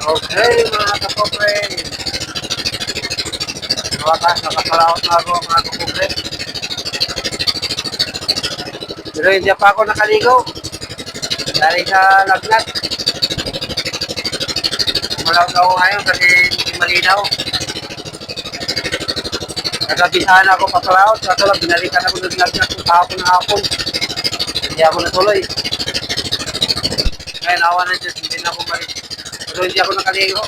Okay, mga kapobre. Wakas, nakakalaot na ako mga kapobre. Pero hindi pa ako nakaligo. Dahil sa lagnat. Malaw na ako ngayon kasi hindi malinaw. Nagabisahan ako papalaot. Kaso lang, binalikan ako ng lagnat ng hapon na hapon. Hindi ako natuloy. Ngayon, awa na Diyos, hindi na ako mali. Pero hindi ako nakaligo.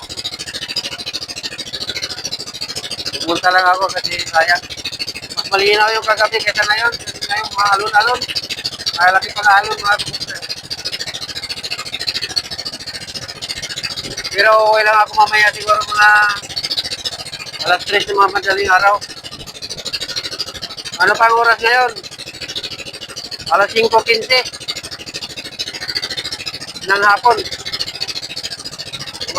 Pumunta lang ako kasi sayang. Mas malinaw yung kagabi kaysa ngayon. Ngayon, mga alon-alon. Malaki pa na alon, mga kapobre. Pero okay lang ako mamaya siguro mga alas 3 ng mga madaling araw. Ano pang oras ngayon? Alas 5:15 ng hapon.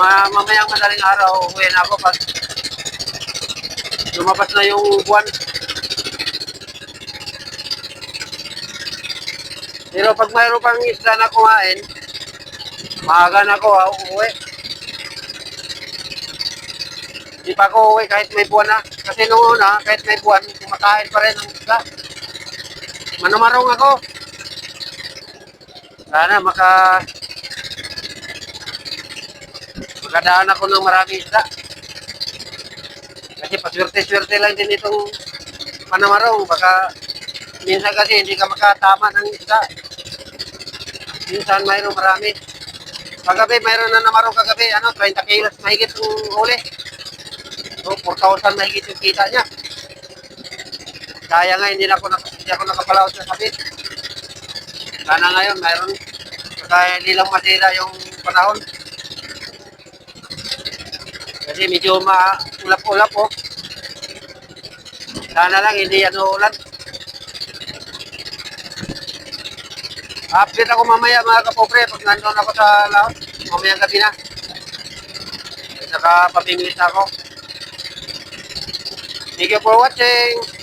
Mamayang madaling araw, uwi na ako pag lumabas na yung buwan. Pero pag mayroon pang isda na kumain, maaga na ako uuwi. Hindi pa ako uwi kahit may buwan na. Kasi nung una, kahit may buwan, kumakain pa rin ng isda. Manumarong ako. Sana makadaan ako ng marami isda. Kasi paswerte-swerte lang din itong panamarong. Baka minsan kasi hindi ka makatama ng isda. Minsan mayroong marami. Kagabi, mayroon na namarong kagabi. 30 kilos mahigit yung huli. So, 4,000 mahigit yung kita niya. Kaya nga, hindi ako nakapalaot sa kapit. Sana ngayon, mayroon. Kaya hindi lang masira yung panahon. Kasi medyo maulap-ulap po. Sana lang, hindi ulan. Update ako mamaya mga kapobre pag nandun ako sa laot. Mamayang gabi na. Nakapamingwit ako. Thank you for watching.